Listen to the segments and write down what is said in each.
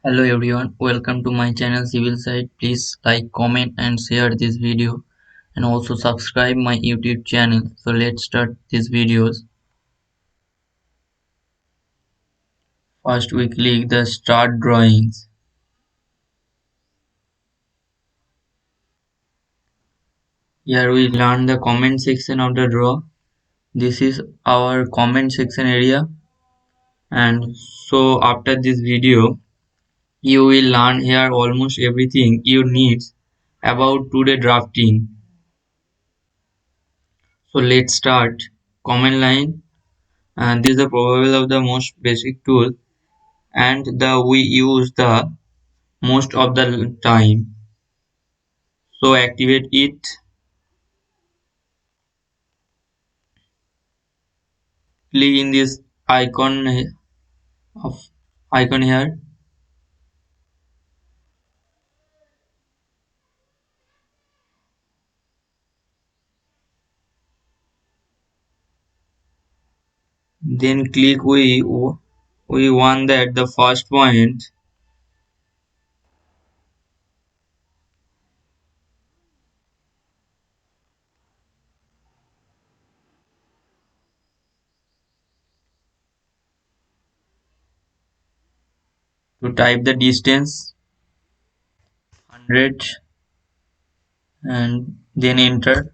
Hello everyone, welcome to my channel Civil Side. Please like, comment and share this video and also subscribe my YouTube channel. So let's start these videos. First we click the start drawings. Here we learn the comment section of the draw. This is our comment section area, and so after this video you will learn here almost everything you need about today drafting. So let's start. Comment line, and this is the probably of the most basic tool and the we use the most of the time. So activate it, click in this of icon here, then click we want that the first point to type the distance 100 and then enter.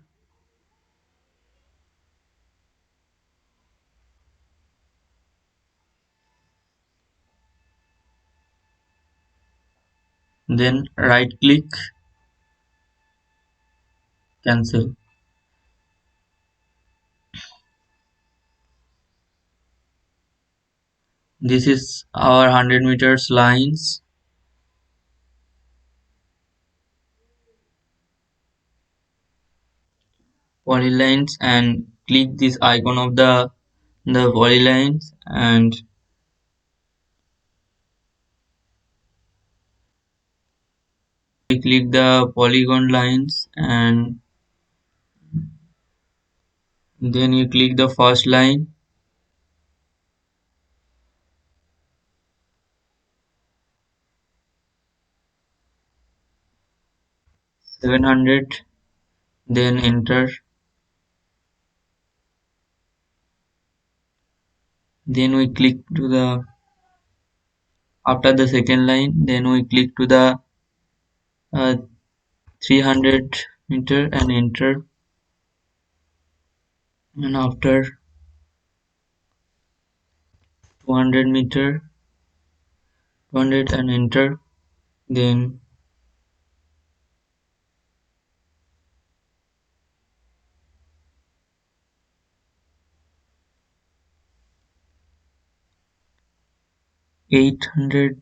Then right click, cancel. This is our 100 meters lines. Polylines, and click this icon of the polylines and we click the polygon lines, and then you click the first line, - 700, then enter. Then we click to the after the second line, then we click to the uh, 300 meter and enter. And after 200 meter, 200 and enter. Then 800,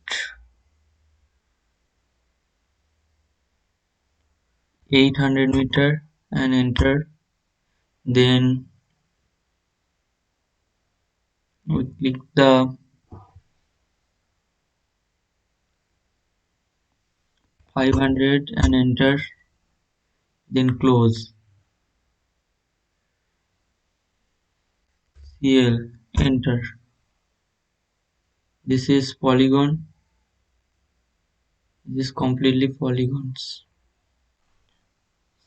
800 meter and enter. Then we click the 500 and enter, then close. CL, enter. This is polygon. This is completely polygons.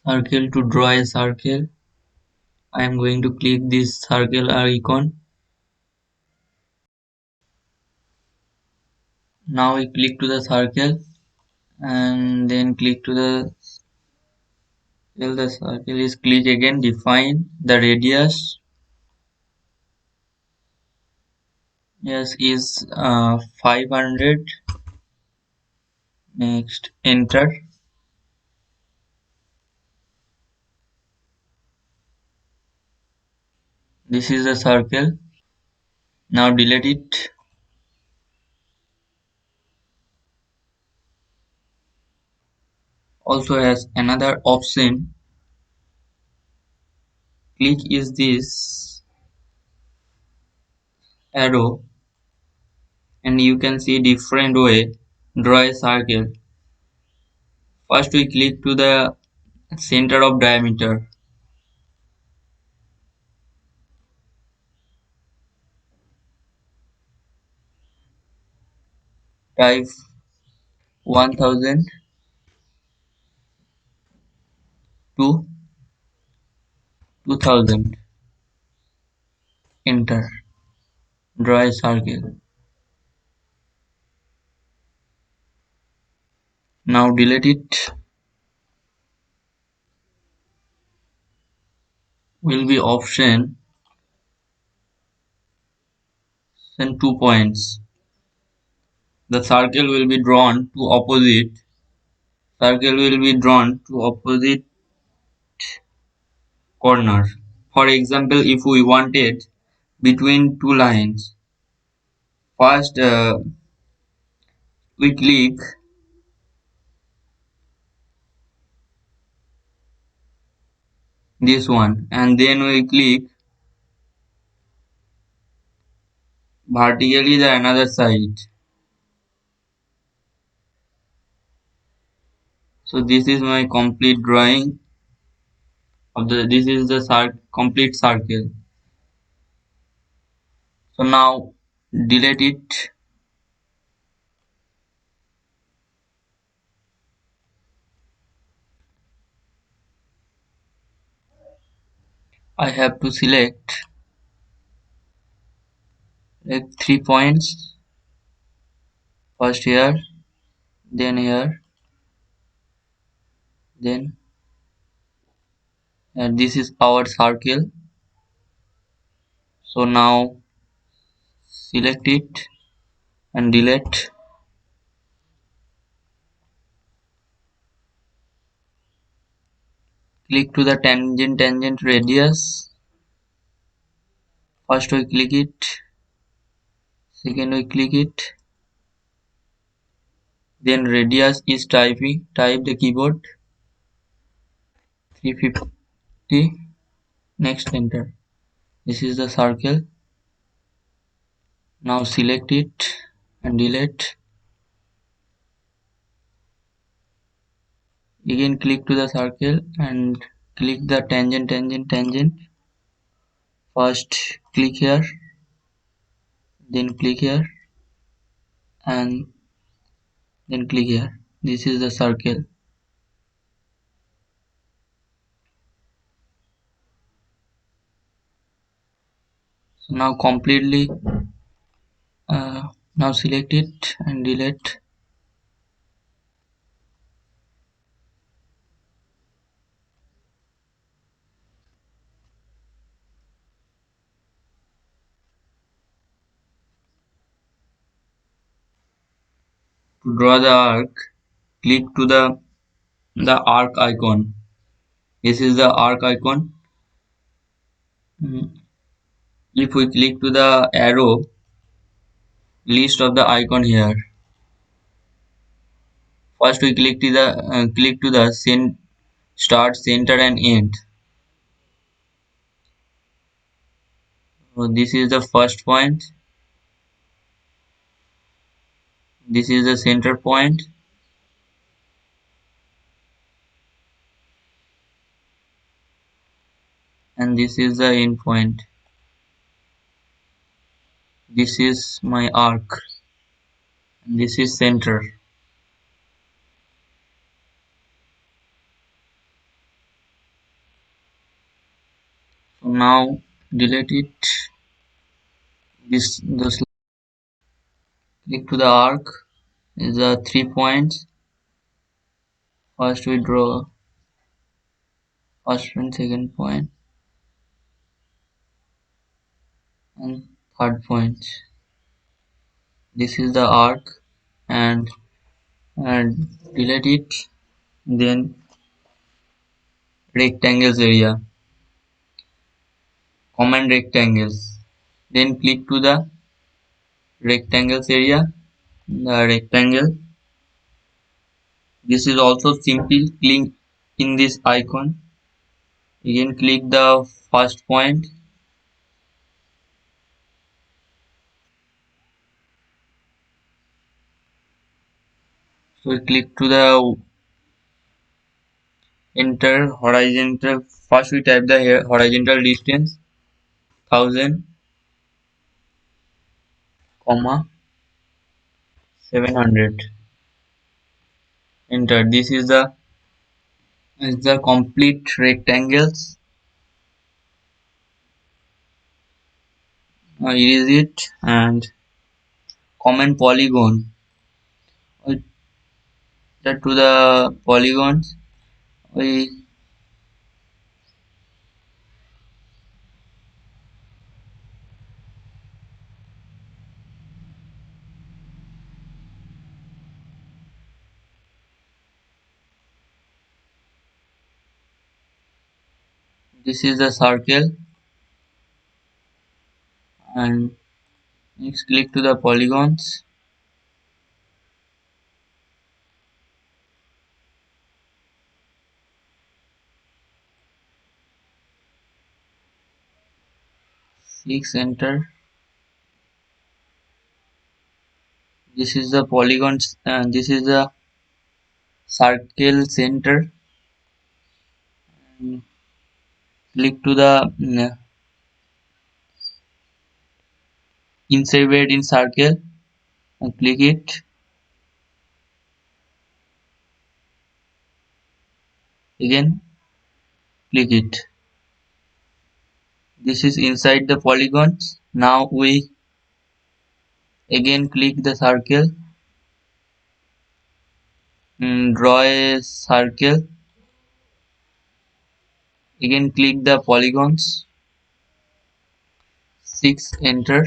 Circle, to draw a circle, I am going to click this circle icon. Now we click to the circle and then click to the till the circle is click again, define the radius. Yes, is 500. Next, enter. This is the circle. Now delete it. Also has another option. Click is this arrow and you can see different way draw a circle. First we click to the center of diameter. Type 1000 to 2000. Enter. Draw a circle. Now delete it. Will be option and 2 points. The circle will be drawn to opposite. Circle will be drawn to opposite corner. For example, if we wanted between two lines, first we click this one and then we click vertically the another side. So this is my complete drawing of the this is the complete circle. So now delete it. I have to select like 3 points, first here, then here, then and this is our circle. So now select it and delete. Click to the tangent radius. First we click it, second we click it, then radius is type the keyboard 350. Next enter. This is the circle. Now select it and delete. Again click to the circle and click the tangent. First click here, then click here and then click here. This is the circle. So now completely now select it and delete. To draw the arc, click to the arc icon. This is the arc icon. If we click to the arrow, list of the icon here. First we click to the start, center and end. So this is the first point. This is the center point. And this is the end point. This is my arc. And this is center. So now delete it. This click to the arc. Is the 3 points. First we draw first and second point and third point. This is the arc and delete it. Then rectangles area. Command rectangles. Then click to the rectangles area. The rectangle. This is also simple. Click in this icon. Again click the first point. So we click to the enter horizontal. First we type the horizontal distance 1000, comma 700. enter. This is the complete rectangles. Erase it and comment polygon. We set to the polygons. We This is the circle, and next click to the polygons. Click enter. This is the polygons, and this is the circle center. And click to the inside in circle and click it. Again click it. This is inside the polygons. Now we again click the circle, draw a circle. Again click the polygons. 6 enter.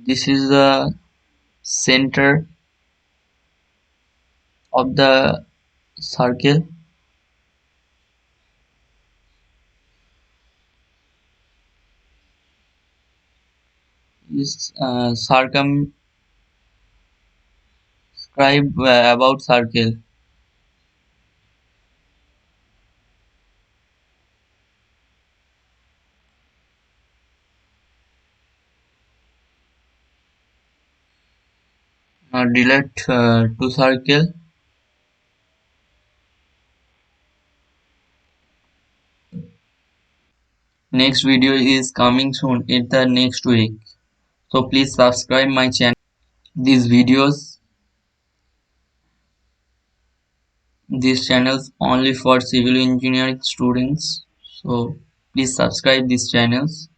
This is the center of the circle. Is circumscribe about circle. Now delete to circle. Next video is coming soon in the next week. So please subscribe my channel. These videos, these channels only for civil engineering students. So please subscribe these channels.